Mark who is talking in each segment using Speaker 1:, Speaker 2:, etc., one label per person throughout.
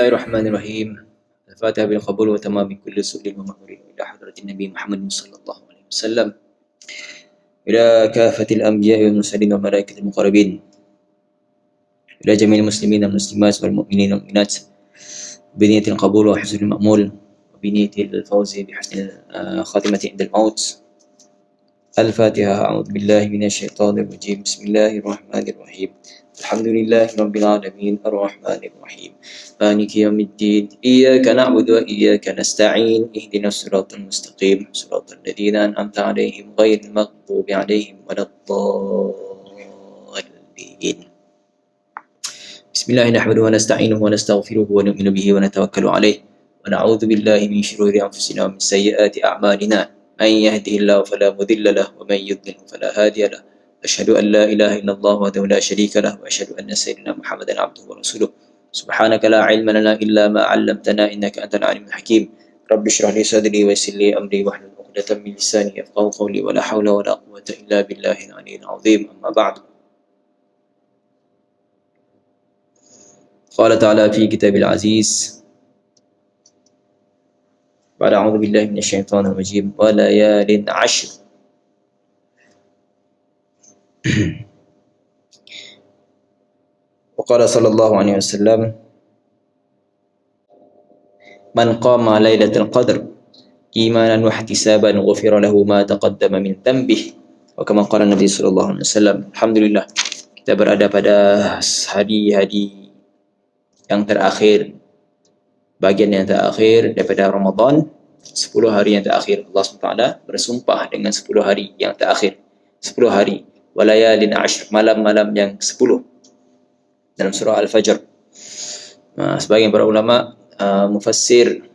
Speaker 1: Bismillahirrahmanirrahim. Al-Fatihah bil qabul wa tamam min kulli su'lin wa ma'murin ila hadratin Nabi Muhammad sallallahu alaihi wasallam. Ila kafatil anbiya wal mursalin wa malaikatil muqarrabin. Ila jami'il muslimin wal muslimat wal mu'minin wal mu'minat. Bi niyyatil qabul wa husnil ma'mul wa bi niyyatil fawzi bi husnil khatimati indal maut. Al-Fatihah. A'udzu billahi minasy syaithanir rajim. Bismillahirrahmanirrahim. Alhamdulillahi rabbil alamin arrahmanir rahim. Maliki yaumiddin. Iyyaka na'budu wa iyyaka nasta'in. Ihdinas siratal mustaqim. Siratal ladzina an'amta 'alaihim ghairil maghdubi 'alaihim waladdallin. Bismillahirrahmanirrahim. Nahmaduhu wa nasta'inuhu wa nastaghfiruhu wa nu'minu bihi wa natawakkalu 'alaihi wa na'udzu billahi min shururi anfusina wa min sayyiati a'malina. Man yahdihillahu fala mudilla lahu wa man yudlil fala hadiya lahu. أشهد أن لا إله إلا الله وحده لا شريك له وأشهد أن سيدنا محمدا عبده ورسوله سبحانك لا علم لنا إلا ما علمتنا إنك أنت العليم الحكيم رب اشرح لي صدري ويسر لي أمري واحلل عقدة من لساني يفقهوا قولي ولا حول ولا قوة إلا بالله العلي العظيم أما بعد قال تعالى في كتاب العزيز بعد أعوذ بالله من الشيطان الرجيم وليال عشر وقال صلى الله عليه وسلم من قام ليلة القدر إيمانا واحتسابا غفر له ما تقدم من ذنبه وكما قال النبي صلى الله عليه وسلم. Alhamdulillah, kita berada pada hari-hari yang terakhir, bagian yang terakhir daripada Ramadan. 10 hari yang terakhir Allah SWT bersumpah dengan 10 hari yang terakhir, 10 hari walayalin ashr, malam-malam yang 10 dalam surah Al-Fajr. Sebagian para ulama mufassir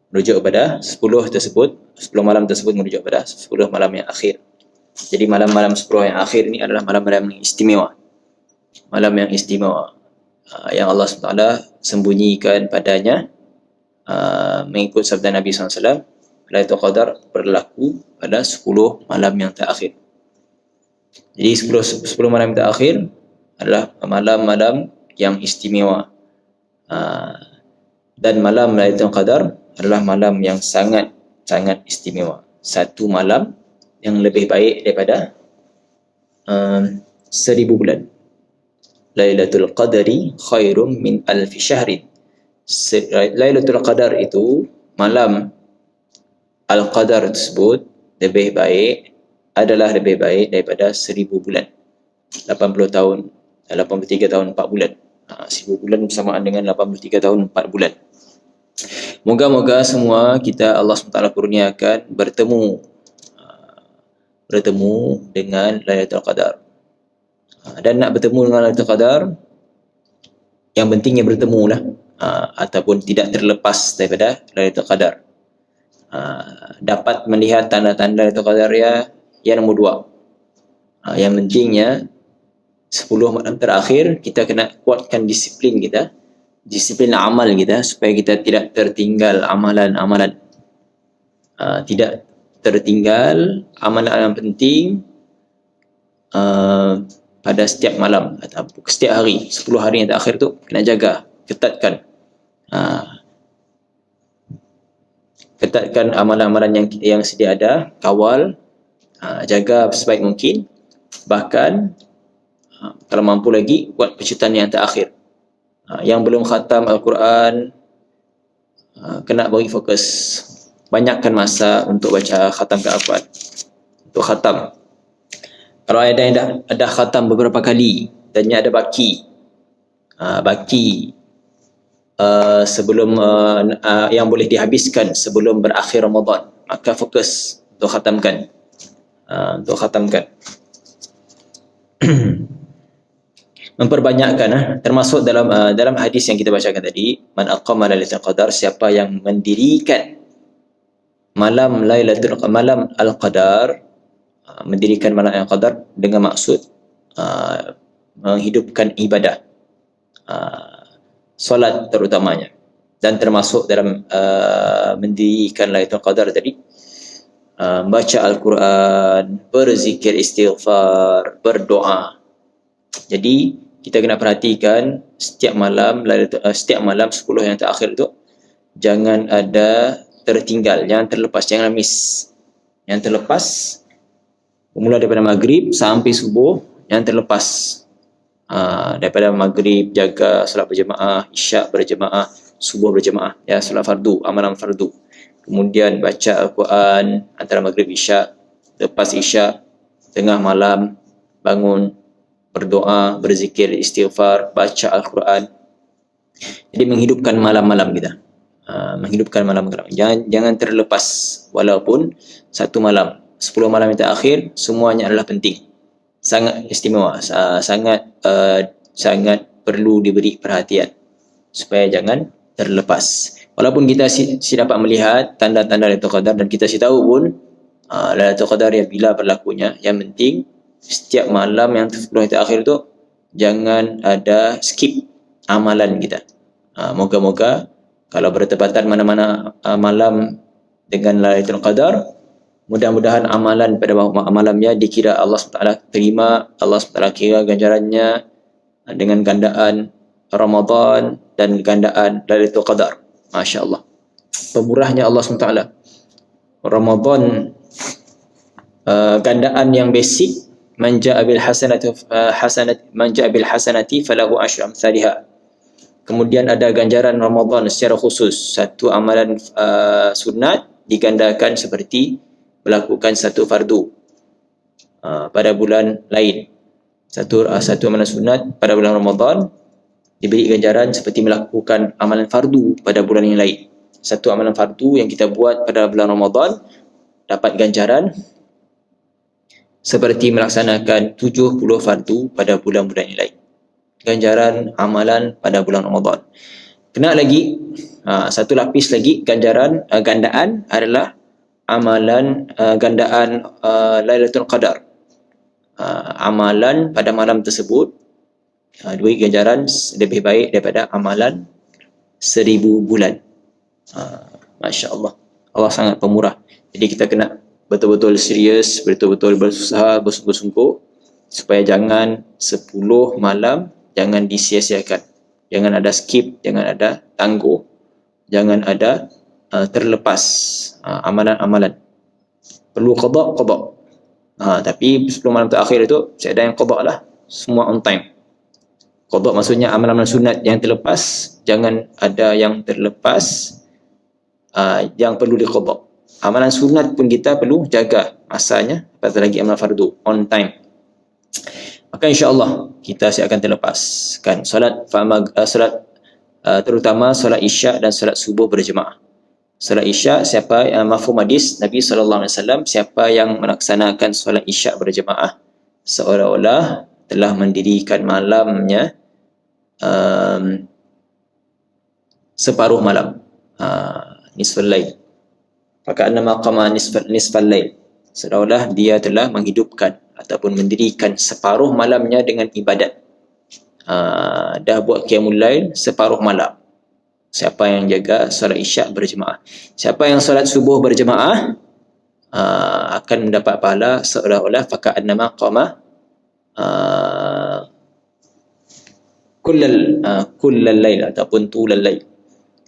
Speaker 1: merujuk kepada 10 tersebut, 10 malam tersebut merujuk kepada 10 malam yang akhir. Jadi malam-malam 10 yang akhir ini adalah malam-malam yang istimewa, malam yang istimewa yang Allah SWT sembunyikan padanya mengikut sabda Nabi SAW. Lailatul Qadar berlaku pada 10 malam yang terakhir. Jadi 10 malam yang terakhir adalah malam-malam yang istimewa. Dan malam Lailatul Qadar adalah malam yang sangat istimewa. Satu malam yang lebih baik daripada 1000 bulan. Lailatul Qadari khairum min alfi syahrin. Lailatul Qadar itu, malam Al-Qadar tersebut lebih baik daripada 1000 bulan. 80 tahun, 83 tahun 4 bulan. 1000 bulan bersamaan dengan 83 tahun 4 bulan. Moga-moga semua kita Allah SWT kurniakan bertemu dengan Lailatul Qadar. Dan nak bertemu dengan Lailatul Qadar, yang pentingnya bertemulah, ataupun tidak terlepas daripada Lailatul Qadar. Dapat melihat tanda-tanda Lailatul Qadar yang nombor 2. Yang pentingnya 10 malam terakhir kita kena kuatkan disiplin kita, disiplin amal kita, supaya kita tidak tertinggal amalan-amalan, tidak tertinggal amalan yang penting pada setiap malam atau setiap hari. 10 hari yang terakhir tu kena jaga, ketatkan amalan-amalan yang sedia ada, kawal, jaga sebaik mungkin. Bahkan kalau mampu lagi, buat penciptaan yang terakhir. Yang belum khatam Al-Quran, kena bagi fokus, banyakkan masa untuk baca khatamkan Al-Quran, untuk khatam. Kalau ada yang dah khatam beberapa kali dan ada baki sebelum yang boleh dihabiskan sebelum berakhir Ramadan, maka fokus untuk khatamkan, memperbanyakkan, termasuk dalam hadis yang kita bacakan tadi, man aqama lailatul qadar, siapa yang mendirikan malam Al-Qadar, mendirikan malam Al-Qadar dengan maksud menghidupkan ibadah, solat terutamanya, dan termasuk dalam mendirikan Lailatul Qadar tadi, baca Al-Quran, berzikir istighfar, berdoa. Jadi kita kena perhatikan setiap malam 10 yang terakhir tu jangan ada tertinggal, jangan terlepas, jangan miss. Yang terlepas bermula daripada maghrib sampai subuh, yang terlepas daripada maghrib jaga solat berjemaah, isyak berjemaah, subuh berjemaah, ya, solat fardu, amalan fardu. Kemudian baca Al-Quran antara maghrib isyak, lepas isyak, tengah malam bangun, berdoa, berzikir, istighfar, baca Al-Quran. Jadi menghidupkan malam-malam kita. Menghidupkan malam-malam. Jangan terlepas walaupun satu malam. 10 malam yang terakhir semuanya adalah penting. Sangat istimewa, sangat perlu diberi perhatian supaya jangan terlepas. Walaupun kita dapat melihat tanda-tanda Lailatul Qadar dan kita tahu pun Lailatul Qadar ya bila berlakunya, yang penting setiap malam yang 10 yang terakhir tu jangan ada skip amalan kita. Moga-moga kalau bertepatan mana-mana malam dengan Lailatul Qadar, mudah-mudahan amalan pada malamnya dikira Allah SWT terima, Allah SWT kira ganjarannya dengan gandaan Ramadan dan gandaan Lailatul Qadar. Masya Allah, pemurahnya Allah SWT. Ramadan gandaan yang basic, man ja'a bil hasanati falahu asyru amsalihha. Kemudian ada ganjaran Ramadan secara khusus, satu amalan sunat digandakan seperti melakukan satu fardu pada bulan lain. Satu amalan sunat pada bulan Ramadan diberi ganjaran seperti melakukan amalan fardu pada bulan yang lain. Satu amalan fardu yang kita buat pada bulan Ramadan dapat ganjaran seperti melaksanakan 70 fardu pada bulan-bulan yang lain. Ganjaran amalan pada bulan Ramadan. Kena lagi satu lapis lagi ganjaran gandaan adalah amalan gandaan Lailatul Qadar. Amalan pada malam tersebut diberi ganjaran lebih baik daripada amalan 1000 bulan. Masya Allah, Allah sangat pemurah. Jadi kita kena betul-betul serius, betul-betul berusaha, bersungguh-sungguh supaya jangan 10 malam jangan disia-siakan. Jangan ada skip, jangan ada tangguh, jangan ada terlepas amalan-amalan. Perlu qada. Tapi 10 malam terakhir itu saya ada yang qada lah, semua on time. Qada maksudnya amalan-amalan sunat yang terlepas jangan ada yang terlepas, yang perlu diqada. Amalan sunat pun kita perlu jaga masanya, apatah lagi amalan fardu on time. Maka insya-Allah kita akan terlepaskan solat terutama solat isyak dan solat subuh berjemaah. Solat isyak, siapa mafhum hadis Nabi SAW, siapa yang melaksanakan solat isyak berjemaah seolah-olah telah mendirikan malamnya separuh malam, nisful lail. Maka annama qama nisfal lail, seolah dia telah menghidupkan ataupun mendirikan separuh malamnya dengan ibadat. Dah buat qiyamul lail separuh malam. Siapa yang jaga solat isyak berjemaah, siapa yang solat subuh berjemaah akan mendapat pahala seolah-olah faka annama qama kullal lail ataupun tulal lail.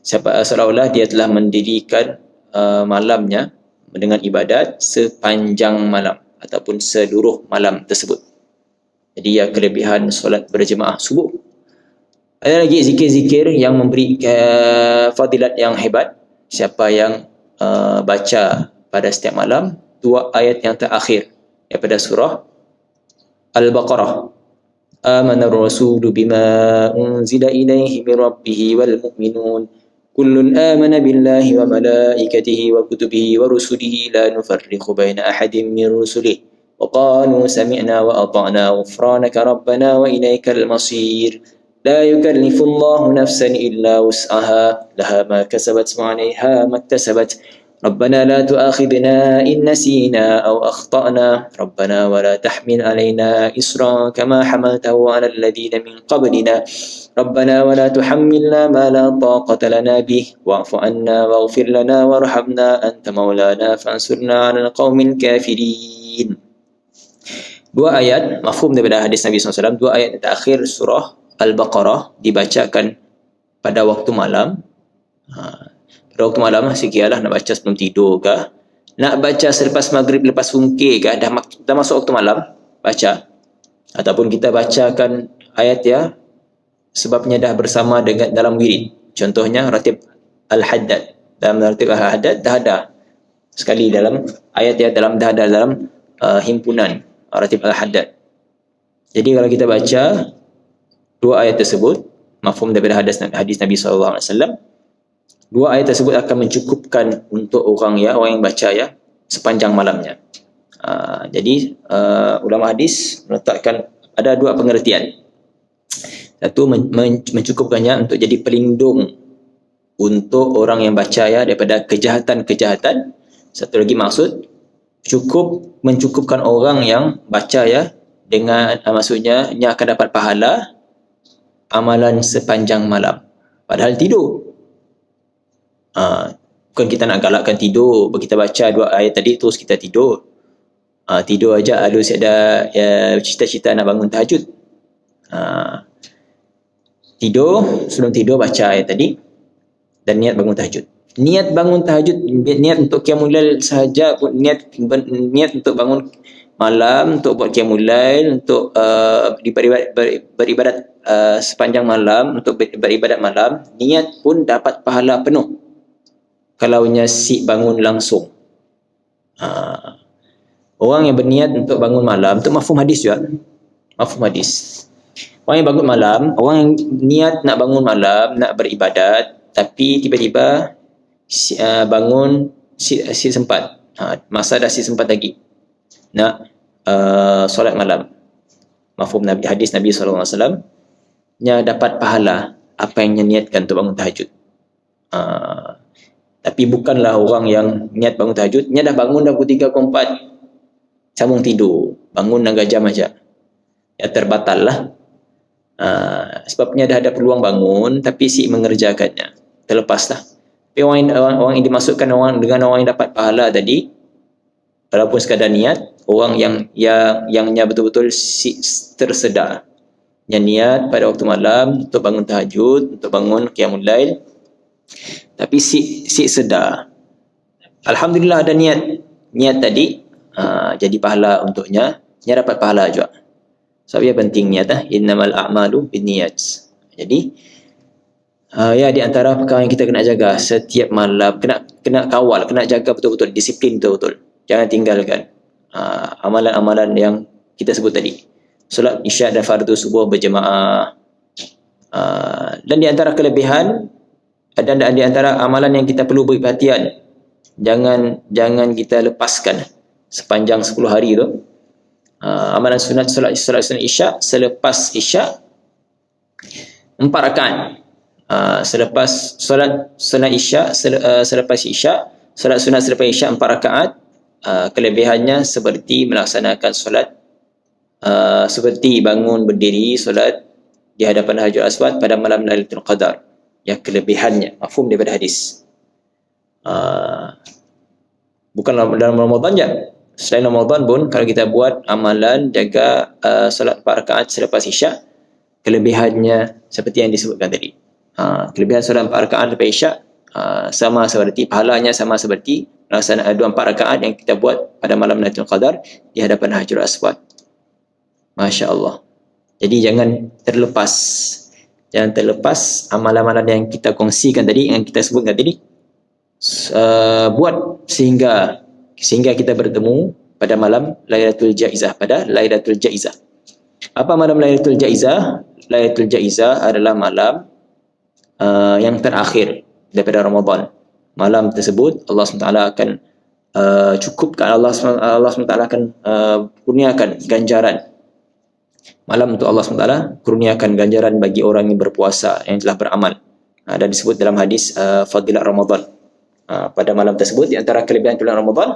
Speaker 1: Siapa seolah-olah dia telah mendirikan malamnya dengan ibadat sepanjang malam ataupun seluruh malam tersebut. Jadi ya kelebihan solat berjemaah subuh. Ada lagi zikir-zikir yang memberi fadilat yang hebat. Siapa yang baca pada setiap malam 2 ayat yang terakhir daripada surah Al-Baqarah. Amana ar-rasulu bima unzila ilaihi min rabbih wal mu'minun kullun amana billahi wa malaikatihi wa kutubihi wa rusulihi la nufarriqu baina ahadin min rusulihi wa qalu sami'na wa ata'na ghufranaka rabbana wa ilaikal masir la yukallifu Allahu nafsan illa wus'aha laha ma kasabat wa 'alayha ma iktasabat ربنا لا تؤاخذنا إن نسينا أو أخطأنا ربنا ولا تحمل علينا إصرا كما حملته على الذين من قبلنا ربنا ولا تحملنا ما لا طاقة لنا به واعف عنا واغفر لنا وارحمنا أنت مولانا فانصرنا على القوم الكافرين. Dua ayat mafhum daripada hadis Nabi SAW, dua ayat terakhir surah Al-Baqarah dibacakan pada waktu malam. Pada waktu malam sekialah nak baca sebelum tidur ke, nak baca selepas maghrib, lepas fungkir ke, dah masuk waktu malam, baca. Ataupun kita bacakan ayat ya sebabnya dah bersama dengan dalam wirid. Contohnya ratib Al-Haddad. Dalam ratib Al-Haddad dah ada sekali dalam ayat ya, dah ada dalam himpunan ratib Al-Haddad. Jadi kalau kita baca dua ayat tersebut, mafhum daripada hadis Nabi SAW, dua ayat tersebut akan mencukupkan untuk orang yang baca ya sepanjang malamnya. Jadi ulama hadis meletakkan ada dua pengertian. Satu, mencukupkannya untuk jadi pelindung untuk orang yang baca ya daripada kejahatan-kejahatan. Satu lagi maksud mencukupkan orang yang baca ya dengan maksudnya nya akan dapat pahala amalan sepanjang malam padahal tidur. Bukan kita nak galakkan tidur, kita baca dua ayat tadi terus kita tidur. Tidur aja ada cita-cita nak bangun tahajud. Tidur, sebelum tidur baca ayat tadi dan niat bangun tahajud. Niat bangun tahajud, niat untuk qiyamul lail sahaja, niat untuk bangun malam, untuk buat qiyamul lail, untuk beribadat sepanjang malam, untuk beribadat malam, niat pun dapat pahala penuh kalaunya si bangun langsung. Orang yang berniat untuk bangun malam, itu mafhum hadis juga. Mafhum hadis. Orang yang bangun malam, orang yang niat nak bangun malam, nak beribadat, tapi tiba-tiba bangun si sempat. Masa dah si sempat lagi nak solat malam. Mafhum hadis Nabi SAW, nya dapat pahala apa yang niatkan untuk bangun tahajud. Tapi bukanlah orang yang niat bangun tahajud, nya dah bangun dah pukul 3, pukul 4, sambung tidur, bangun 6 jam aja. Ya terbatal lah. Sebabnya dah ada peluang bangun tapi si mengerjakannya, terlepaslah. Tapi orang yang dimasukkan dengan orang yang dapat pahala tadi, walaupun sekadar niat, orang yang betul-betul si tersedar, yang niat pada waktu malam untuk bangun tahajud, untuk bangun qiyamul lail, tapi si sedar, alhamdulillah ada niat tadi, jadi pahala untuknya, dia dapat pahala juga. Sebab ia penting niat, innamal a'malu binniyat. Jadi ya di antara perkara yang kita kena jaga setiap malam, kena kawal, kena jaga betul-betul, disiplin betul-betul. Jangan tinggalkan amalan-amalan yang kita sebut tadi. Solat isyak dan fardu subuh berjemaah. Dan di antara kelebihan dan di antara amalan yang kita perlu beri perhatian, jangan kita lepaskan sepanjang 10 hari tu. Amalan sunat solat sunat isyak selepas isyak 4 rakaat. Selepas solat sunat isyak selepas isyak, solat sunat selepas isyak 4 rakaat. Kelebihannya seperti melaksanakan solat, seperti bangun berdiri solat di hadapan Hajarul Aswad pada malam Lailatul Qadar. Ya, kelebihannya mafhum daripada hadis. Bukan dalam Ramadan je, selain Ramadan pun kalau kita buat amalan jaga solat 4 rakaat selepas isyak, kelebihannya seperti yang disebutkan tadi. Kelebihan solat 4 rakaat selepas isyak sama seperti pahalanya, sama seperti melaksanakan 4 rakaat yang kita buat pada malam Lailatul Qadar di hadapan Hajarul Aswad. Masya Allah. Jadi jangan terlepas amalan-amalan yang kita kongsikan tadi, yang kita sebutkan tadi, buat sehingga kita bertemu pada malam Lailatul Jaizah, pada Lailatul Jaizah. Apa malam Lailatul Jaizah? Lailatul Jaizah adalah malam yang terakhir daripada Ramadan. Malam tersebut Allah SWT akan cukupkan, Allah SWT akan kurniakan ganjaran. Malam untuk Allah SWT kurniakan ganjaran bagi orang yang berpuasa, yang telah beramal. Dan disebut dalam hadis Fadilat Ramadan. Pada malam tersebut, di antara kelebihan bulan Ramadan,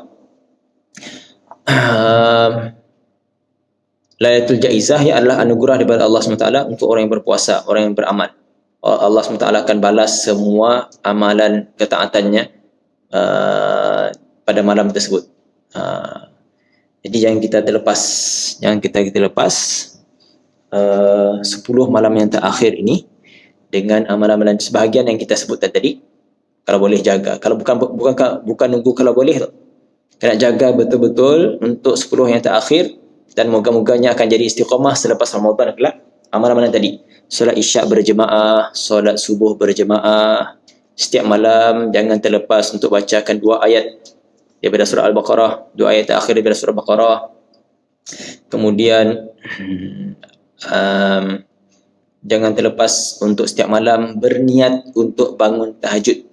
Speaker 1: Lailatul Jaizah adalah anugerah daripada Allah SWT untuk orang yang berpuasa, orang yang beramal. Allah SWT akan balas semua amalan ketaatannya pada malam tersebut. Jadi jangan kita terlepas 10 malam yang terakhir ini dengan amalan-amalan sebahagian yang kita sebutkan tadi. Kalau boleh jaga. Kalau bukan nunggu kalau boleh tu. Kena jaga betul-betul untuk 10 yang terakhir, dan moga-moganya akan jadi istiqamah selepas Ramadan kelak. Amalan-amalan tadi, solat isyak berjemaah, solat subuh berjemaah, setiap malam jangan terlepas untuk bacakan 2 ayat daripada surah Al-Baqarah, 2 ayat terakhir daripada surah Al-Baqarah. Kemudian jangan terlepas untuk setiap malam berniat untuk bangun tahajud.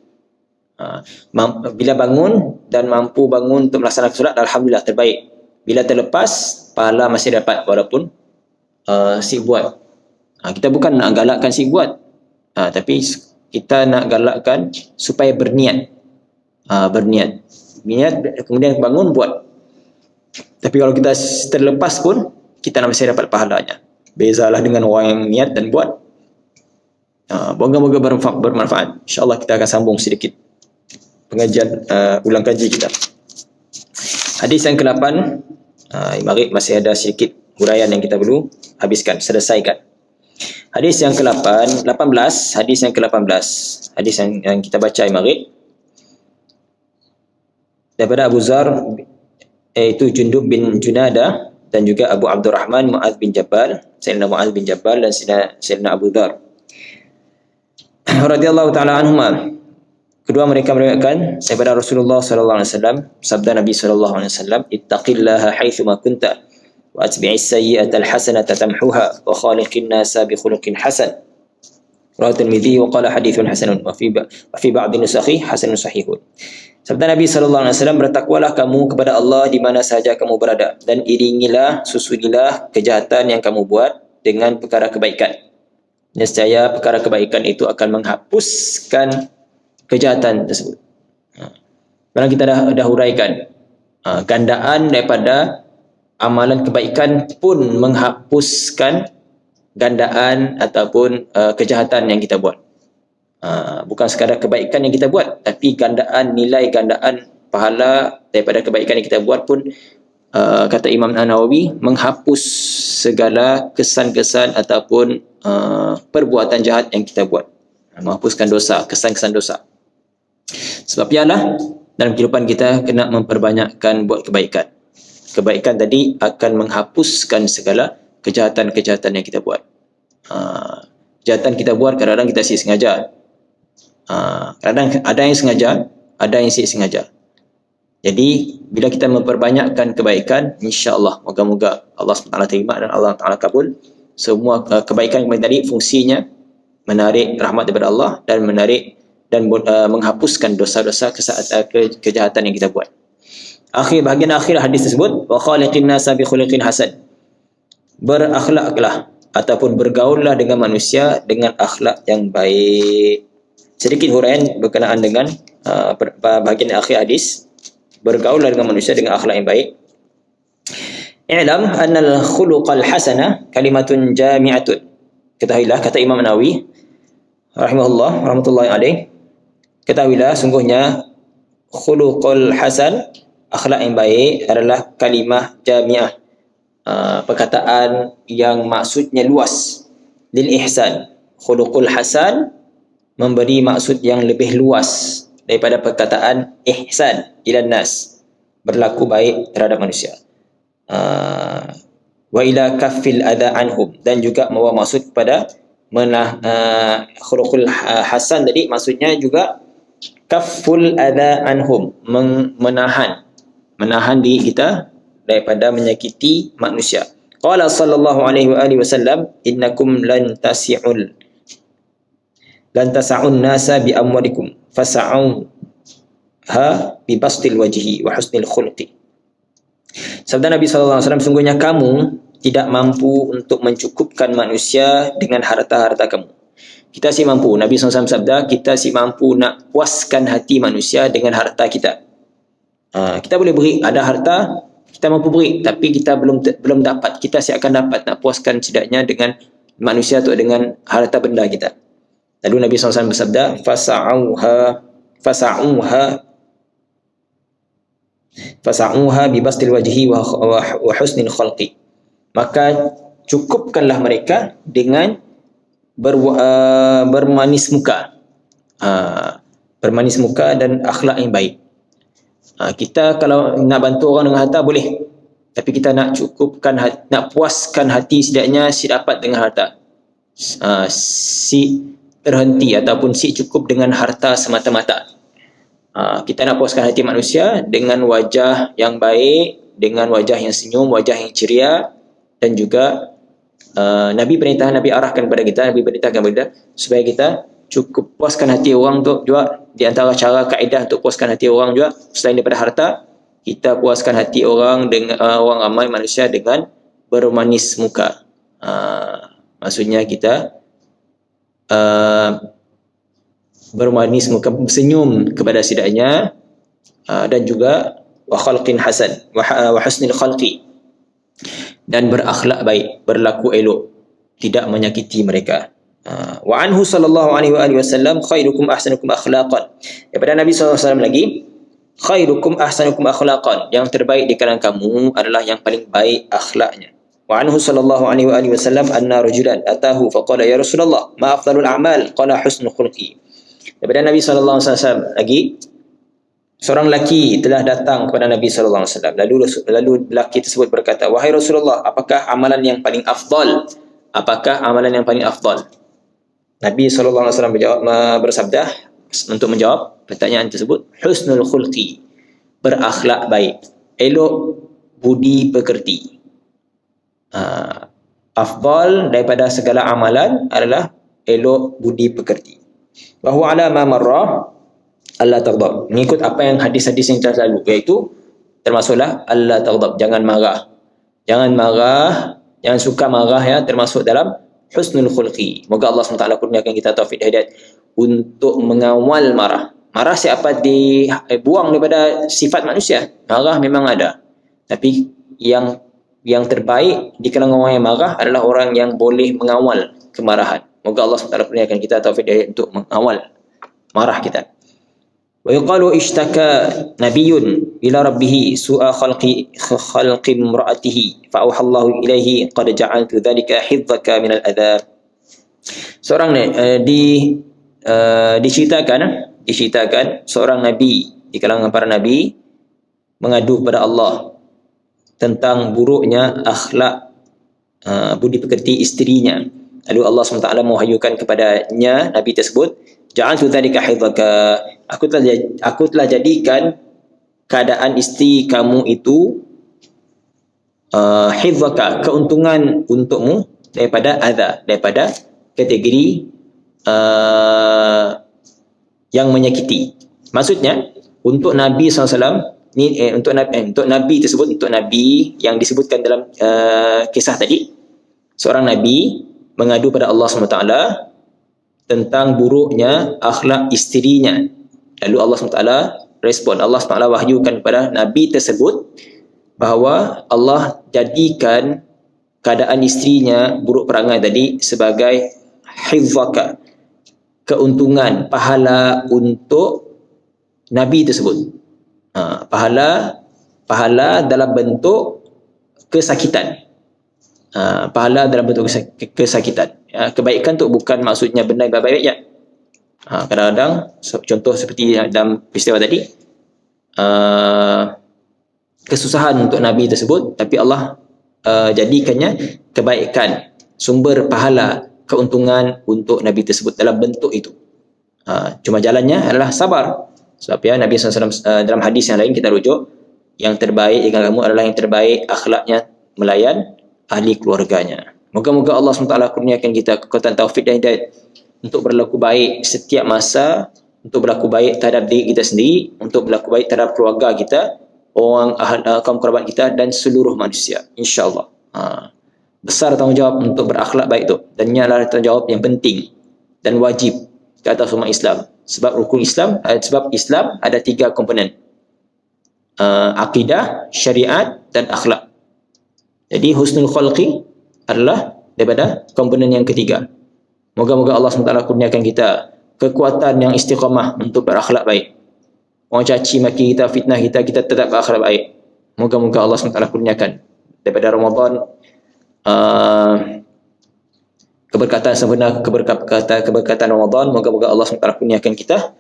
Speaker 1: Bila bangun dan mampu bangun untuk melaksanakan solat, alhamdulillah, terbaik. Bila terlepas, pahala masih dapat walaupun sik buat. Kita bukan nak galakkan sik buat, tapi kita nak galakkan supaya berniat. Berniat, kemudian bangun buat. Tapi kalau kita terlepas pun, kita masih dapat pahalanya. Bezalah dengan orang yang niat dan buat. Moga-moga bermanfaat. InsyaAllah kita akan sambung sedikit pengajian ulang kaji kita. Hadis yang ke-8, Maghrib masih ada sedikit huraian yang kita perlu habiskan, selesaikan. Hadis yang ke-18, hadis yang ke-18, hadis yang kita baca Maghrib daripada Abu Zar, iaitu Jundub bin Junada, dan juga Abu Abdurrahman Mu'adz bin Jabal, Sayyidina Mu'adz bin Jabal dan Sayyidina Abu Dhar radhiyallahu ta'ala anhuma. Kedua mereka meriwayatkan daripada Rasulullah sallallahu alaihi wasallam, sabda Nabi sallallahu alaihi wasallam, ittaqillaha haitsu ma kunta wa atbi'is sayyi'ata alhasanata tamhuha wa khaliqin nasa bi khuluqin hasan. Rawahu Tirmidzi wa qala haditsun hasanun wa fi ba'd nusakhi hasanun sahihun. Sabda Nabi sallallahu alaihi wasallam, bertakwalah kamu kepada Allah di mana sahaja kamu berada, dan iringilah, susulilah kejahatan yang kamu buat dengan perkara kebaikan. Nescaya perkara kebaikan itu akan menghapuskan kejahatan tersebut. Karena kita dah huraikan, gandaan daripada amalan kebaikan pun menghapuskan gandaan ataupun kejahatan yang kita buat. Bukan sekadar kebaikan yang kita buat, tapi nilai gandaan pahala daripada kebaikan yang kita buat pun, kata Imam An-Nawawi, menghapus segala kesan-kesan ataupun perbuatan jahat yang kita buat. Menghapuskan dosa, kesan-kesan dosa. Sebab ialah dalam kehidupan kita kena memperbanyakkan buat kebaikan. Kebaikan tadi akan menghapuskan segala kejahatan-kejahatan yang kita buat. Kejahatan kita buat kadang-kadang kita sengaja. Kadang ada yang sengaja, ada yang sengaja. Jadi bila kita memperbanyakkan kebaikan, insya-Allah moga-moga Allah SWT terima dan Allah Taala kabul. Semua kebaikan yang tadi fungsinya menarik rahmat daripada Allah dan menghapuskan dosa-dosa kejahatan yang kita buat. Bahagian akhir hadis tersebut, wa khaliqin nasa bi khuluqin hasan. Berakhlaklah ataupun bergaullah dengan manusia dengan akhlak yang baik. Sedikit huraian berkenaan dengan bahagian akhir hadis, bergaullah dengan manusia dengan akhlak yang baik. I'lam annal khuluqal hasana kalimatun jami'atun. Ketahuilah, kata Imam Nawawi rahmatullahi alaih, ketahuilah sungguhnya khuluqul hasan, akhlak yang baik adalah kalimah jami'ah, perkataan yang maksudnya luas. Lil ihsan, khuluqul hasan memberi maksud yang lebih luas daripada perkataan ihsan ilan nas, berlaku baik terhadap manusia. Wa ila kaffil adha anhum, dan juga membawa maksud kepada khuluqul hasan tadi maksudnya juga kafful adha anhum, menahan diri kita daripada menyakiti manusia. Qala sallallahu alaihi wasallam, innakum lan tas'un nasa bi amwalikum fas'au bi bastil wajhi wa husnil khuluqi. Sabda Nabi sallallahu alaihi wasallam, sungguhnya kamu tidak mampu untuk mencukupkan manusia dengan harta-harta kamu. Kita si mampu, Nabi SAW sabda, kita si mampu nak puaskan hati manusia dengan harta kita. Kita boleh beri, ada harta kita mampu beri, tapi kita belum dapat. Kita si akan dapat nak puaskan setidaknya dengan manusia atau dengan harta benda kita. Lalu Nabi SAW bersabda, fasa'uha fasa'uha bi bastil wajhi wa husnil khalqi. Maka cukupkanlah mereka dengan bermanis muka. Bermanis muka dan akhlak yang baik. Kita kalau nak bantu orang dengan harta boleh, tapi kita nak cukupkan, nak puaskan hati setidaknya si dapat dengan harta, si terhenti ataupun si cukup dengan harta semata-mata. Kita nak puaskan hati manusia dengan wajah yang baik, dengan wajah yang senyum, wajah yang ceria, dan juga Nabi arahkan kepada kita, Nabi perintahkan kepada kita supaya kita cukup puaskan hati orang. Untuk juga di antara cara kaedah untuk puaskan hati orang juga, selain daripada harta, kita puaskan hati orang dengan orang ramai manusia dengan bermanis muka. Maksudnya kita bermanis muka, senyum kepada sidaknya, dan juga wa khalqin hasan wa husnil khalqi, dan berakhlak baik, berlaku elok, tidak menyakiti mereka. Wa anhu sallallahu alaihi wasallam khairukum ahsanukum akhlaqan. Daripada Nabi sallallahu alaihi wasallam lagi, khairukum ahsanukum akhlaqan, yang terbaik di kalangan kamu adalah yang paling baik akhlaknya. Wa anhu sallallahu alaihi wasallam anna rajulan atahu faqala ya Rasulullah ma afdalul a'mal, qala husnul khulqi. Daripada Nabi sallallahu alaihi wasallam lagi, seorang lelaki telah datang kepada Nabi sallallahu alaihi wasallam. Lalu lelaki tersebut berkata, wahai Rasulullah, apakah amalan yang paling afdal? Apakah amalan yang paling afdal? Nabi sallallahu alaihi wasallam bersabda untuk menjawab pertanyaan tersebut, husnul khulqi, berakhlak baik, elok budi pekerti. Afdal daripada segala amalan adalah elok budi pekerti. Wa huwa ala ma marra Allah taghdab, mengikut apa yang hadis-hadis yang telah lalu, iaitu termasuklah Allah taghdab, jangan marah, jangan suka marah, ya, termasuk dalam husnul khulqi. Moga Allah SWT kurniakan kita taufik dan hidayah untuk mengawal marah. Marah siapa dibuang daripada sifat manusia. Marah memang ada, tapi yang terbaik di kalangan orang yang marah adalah orang yang boleh mengawal kemarahan. Moga Allah SWT kurniakan kita taufik dan hidayah untuk mengawal marah kita. Wa yuqalu ishtaka nabiyyun ila rabbih su'a khalqi imra'atihi fa auhallahu ilaihi qad ja'altu dhalika hidzaka min al-adha. Seorang diceritakan seorang nabi di kalangan para nabi mengadu kepada Allah tentang buruknya akhlak budi pekerti isterinya. Lalu Allah SWT mewahyukan kepadanya nabi tersebut, ja'altu dhalika hidzaka, aku telah jadikan keadaan isteri kamu itu hidzaka, keuntungan untukmu daripada adha, daripada kategori yang menyakiti. Maksudnya untuk Nabi SAW ni, untuk Nabi tersebut, untuk Nabi yang disebutkan dalam kisah tadi, seorang Nabi mengadu pada Allah SWT tentang buruknya akhlak isterinya. Lalu Allah SWT respon, Allah SWT wahyukan kepada Nabi tersebut bahawa Allah jadikan keadaan isterinya buruk perangai tadi sebagai hidzaka, keuntungan, pahala untuk Nabi tersebut. Pahala dalam bentuk kesakitan. Pahala dalam bentuk kesakitan. Kebaikan tu bukan maksudnya benda yang baik-baik, ya. Kadang-kadang contoh seperti dalam peristiwa tadi, kesusahan untuk Nabi tersebut, tapi Allah jadikannya kebaikan, sumber pahala, keuntungan untuk Nabi tersebut dalam bentuk itu. Cuma jalannya adalah sabar. Sebab ya Nabi SAW dalam hadis yang lain kita rujuk, yang terbaik jika kamu adalah yang terbaik akhlaknya melayan ahli keluarganya. Moga-moga Allah SWT kurniakan kita kekuatan taufik dan hidayah untuk berlaku baik setiap masa, untuk berlaku baik terhadap diri kita sendiri, untuk berlaku baik terhadap keluarga kita, orang kaum kerabat kita, dan seluruh manusia, insya-Allah. Besar tanggungjawab untuk berakhlak baik itu, dan ini adalah tanggungjawab yang penting dan wajib ke atas umat Islam. Sebab rukun Islam, sebab Islam ada 3 komponen, akidah, syariat, dan akhlak. Jadi husnul khalqi adalah daripada komponen yang ketiga. Moga-moga Allah SWT kurniakan kita kekuatan yang istiqamah untuk berakhlak baik. orang caci maki kita, fitnah kita, kita tetap berakhlak baik. Moga-moga Allah SWT kurniakan daripada Ramadan keberkatan sebenar, keberkatan Ramadan. Moga-moga Allah SWT kurniakan kita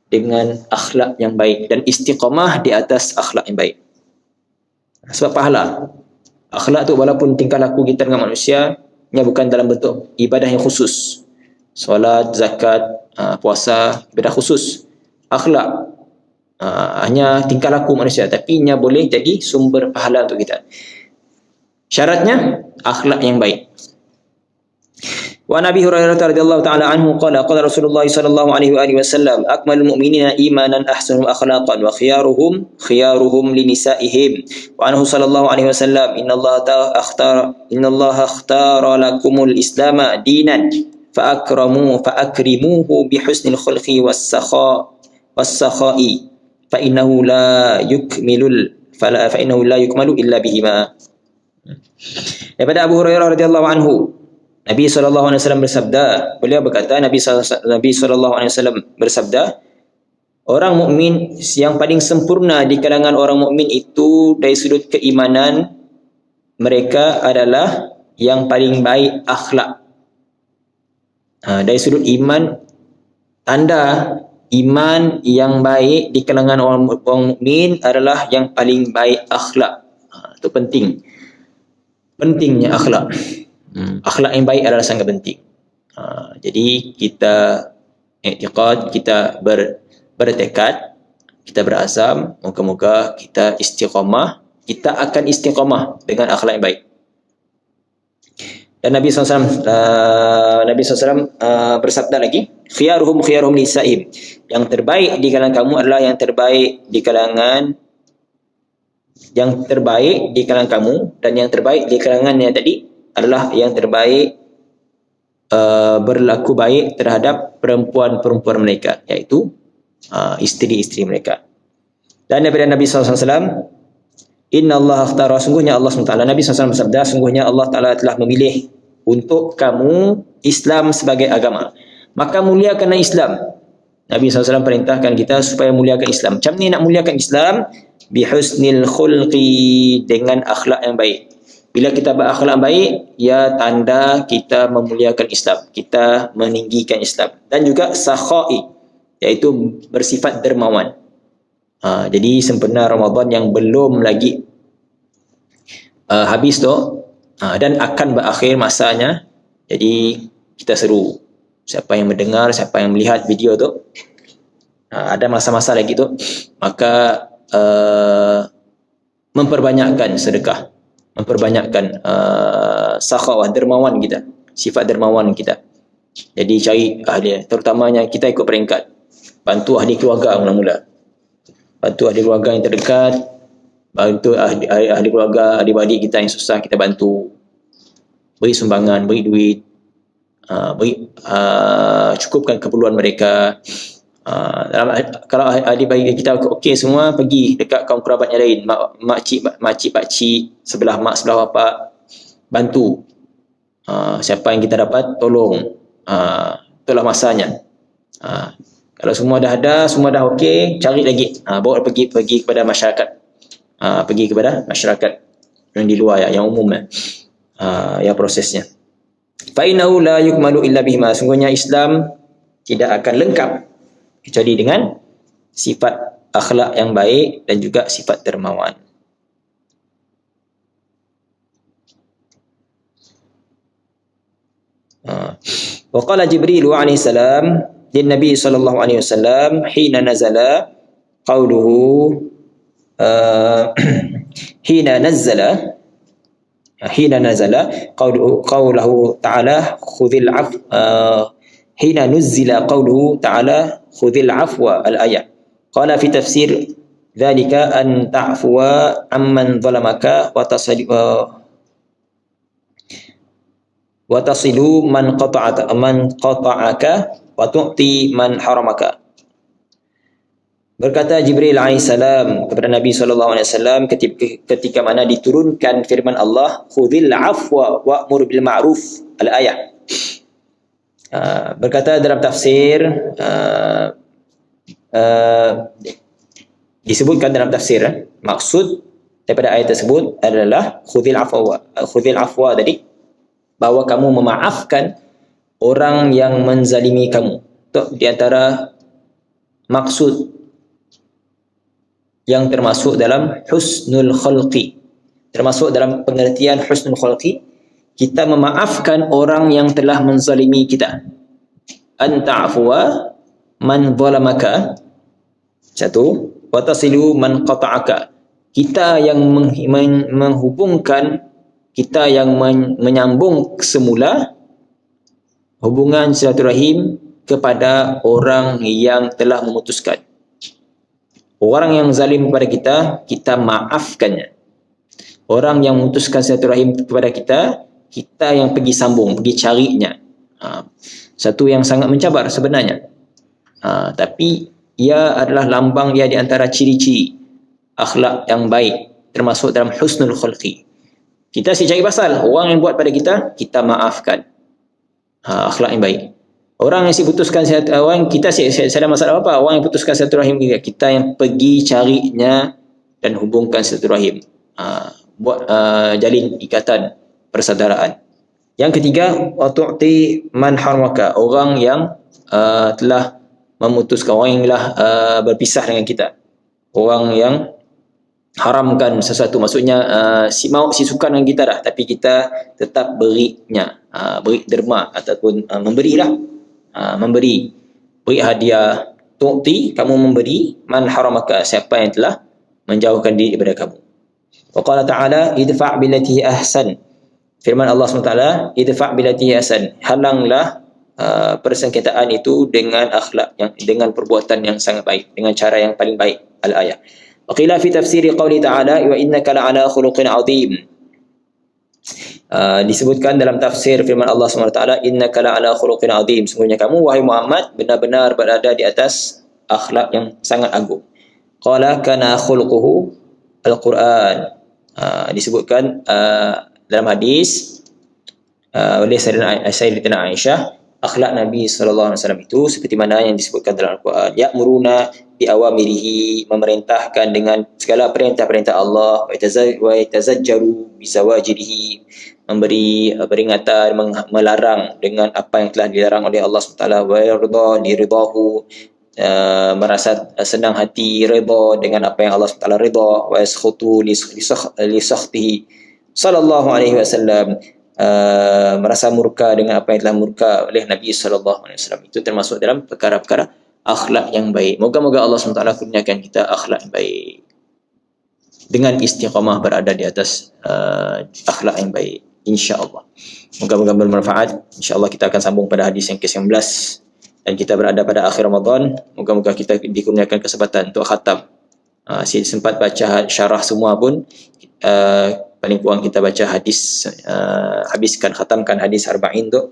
Speaker 1: dengan akhlak yang baik dan istiqamah di atas akhlak yang baik. Sebab pahala akhlak tu, walaupun tingkah laku kita dengan manusia nya bukan dalam bentuk ibadah yang khusus, solat, zakat, puasa, ibadah khusus. Akhlak hanya tingkah laku manusia, tapi nya boleh jadi sumber pahala untuk kita. Syaratnya akhlak yang baik. Wa Nabi Hurairah radhiyallahu taala anhu qala qala Rasulullah sallallahu alaihi wa alihi wasallam akmalul mu'minina imanan ahsanuhum akhlaqan wa khiyaruhum li nisaihim. Wa anhu sallallahu alaihi wasallam innallaha akhtara lakumul islama dinan fa akrimuhu bi husnil khulqi was-sakha'i fa innahu la yukmalu illa bihima. Daripada Abu Hurairah radhiyallahu anhu, Nabi SAW bersabda, beliau berkata, Nabi SAW bersabda, orang mukmin yang paling sempurna di kalangan orang mukmin itu dari sudut keimanan mereka adalah yang paling baik akhlak. Dari sudut iman, tanda iman yang baik di kalangan orang mukmin adalah yang paling baik akhlak. Itu penting. Pentingnya akhlak. Akhlak yang baik adalah sangat penting. Jadi kita i'tiqad, kita bertekad, kita berazam, moga-moga kita istiqamah, kita akan istiqamah dengan akhlak yang baik. Dan Nabi SAW bersabda lagi, khiyaruhum lisaim, yang terbaik di kalangan kamu adalah yang terbaik di kalangan kamu, dan yang terbaik di kalangannya tadi adalah yang terbaik berlaku baik terhadap perempuan-perempuan mereka, iaitu isteri-isteri mereka. Dan daripada Nabi SAW, Inna Allah akhtara, sungguhnya Allah SWT, Nabi SAW bersabda, sungguhnya Allah Ta'ala telah memilih untuk kamu Islam sebagai agama, maka muliakanlah Islam. Nabi SAW perintahkan kita supaya muliakan Islam. Macam ni nak muliakan Islam? Bihusnil khulqi, dengan akhlak yang baik. Bila kita berakhlak baik, ya tanda kita memuliakan Islam, kita meninggikan Islam. Dan juga sakha'i, iaitu bersifat dermawan. Jadi sempena Ramadan yang belum lagi habis tu, dan akan berakhir masanya. Jadi kita seru, siapa yang mendengar, siapa yang melihat video tu, ada masa-masa lagi tu, maka memperbanyakkan sedekah, memperbanyakkan sakhawah, dermawan kita, sifat dermawan kita. Jadi cari ahli, terutamanya kita ikut peringkat, bantu ahli keluarga mula-mula, bantu ahli keluarga yang terdekat, bantu ahli keluarga, adik-adik kita yang susah, kita bantu, beri sumbangan, beri duit, cukupkan keperluan mereka. Kalau adik-adik kita okey semua, pergi dekat kaum kerabat yang lain, makcik, pakcik, sebelah mak, sebelah bapak, bantu. Siapa yang kita dapat, tolong. Itulah masanya. Kalau semua dah ada, semua dah okey, cari lagi. Bawa pergi kepada masyarakat. Pergi kepada masyarakat yang di luar, yang umum, yang prosesnya. Fa innahu la yukmalu illa bihima, sungguhnya Islam tidak akan lengkap kecuali dengan sifat akhlak yang baik dan juga sifat dermawan. Wa qala Jibril alaihi salam lin Nabi sallallahu alaihi wasallam hina nazala qawluhu hina nazala qawluhu ta'ala khudhil hina nuzzila qawluhu ta'ala khudhil afwa al-ayah. Qala fi tafsir dhalika an ta'fuwa amman zalamaka wa tasilu man qata'aka wa tu'ti man haramaka. Berkata Jibril alaihissalam kepada Nabi SAW ketika mana diturunkan firman Allah, khudhil afwa wa'mur bil ma'ruf al-ayah. Berkata dalam tafsir disebutkan dalam tafsir, maksud daripada ayat tersebut adalah khudhil afwa tadi, bahawa kamu memaafkan orang yang menzalimi kamu. Itu di antara maksud yang termasuk dalam husnul khalqi, termasuk dalam pengertian husnul khalqi, kita memaafkan orang yang telah menzalimi kita. Anta'afwa man zalamaka, satu, wa tasilu man qata'aka, kita yang menghubungkan, kita yang menyambung semula hubungan silaturahim kepada orang yang telah memutuskan. Orang yang zalim kepada kita, kita maafkannya. Orang yang memutuskan silaturahim kepada kita, kita yang pergi sambung, pergi carinya. Satu yang sangat mencabar sebenarnya. Tapi ia adalah lambang dia di antara ciri-ciri akhlak yang baik, termasuk dalam husnul khalqi. Kita cari pasal orang yang buat pada kita, kita maafkan. Akhlak yang baik. Orang yang putuskan orang kita ada masalah apa, orang yang putuskan silaturahim kita yang pergi carinya dan hubungkan silaturahim, buat jalin ikatan persaudaraan. Yang ketiga, wa tu'ti man harmaka, orang yang telah memutuskan, orang yang telah berpisah dengan kita, orang yang haramkan sesuatu, maksudnya si suka dengan kita dah, tapi kita tetap berinya, beri derma ataupun memberi hadiah. Tu'ti, kamu memberi, man haramaka, siapa yang telah menjauhkan diri daripada kamu. Wa qala ta'ala idfa' billati ahsan, firman Allah SWT, idfa' billati ahsan, halanglah persengketaan itu dengan akhlak yang, dengan perbuatan yang sangat baik, dengan cara yang paling baik. Al-ayah. Wa qila fi tafsiri qawli ta'ala wa innaka la'ala khuluqin 'azim, disebutkan dalam tafsir firman Allah SWT, innaka la'ala khuluqin 'azim, sungguhnya kamu wahai Muhammad benar-benar berada di atas akhlak yang sangat agung. Qala kana khuluquhu al-Quran, disebutkan dalam hadis oleh Sayyidatina Aisyah, akhlak Nabi SAW itu seperti mana yang disebutkan dalam Al-Quran. Ya'muruna bi'awamirihi, memerintahkan dengan segala perintah-perintah Allah, wa yatazajjaru bizawajirihi, memberi peringatan, melarang dengan apa yang telah dilarang oleh Allah SWT, wa yarda liridahu, merasa senang hati, redha dengan apa yang Allah SWT redha, wa yaskhutu li sakhtihi sallallahu alaihi wasallam, merasa murka dengan apa yang telah murka oleh Nabi sallallahu alaihi wasallam. Itu termasuk dalam perkara-perkara akhlak yang baik. Moga-moga Allah SWT kurniakan kita akhlak yang baik dengan istiqamah berada di atas akhlak yang baik, insya-Allah. Moga-moga bermanfaat. Insya-Allah kita akan sambung pada hadis yang ke-19 dan kita berada pada akhir Ramadan. Moga-moga kita dikurniakan kesempatan untuk khatam. Sempat baca syarah semua pun, paling kurang kita baca hadis, habiskan, khatamkan hadis 40 tu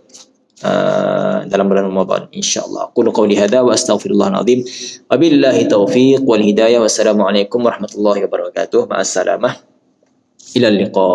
Speaker 1: dalam bulan Ramadan, insya-Allah. Qul qawli hadza wa astaghfirullahal azim. Wabillahi taufiq wal hidayah. Wassalamualaikum warahmatullahi wabarakatuh. Ma'assalamah. Ila liqa.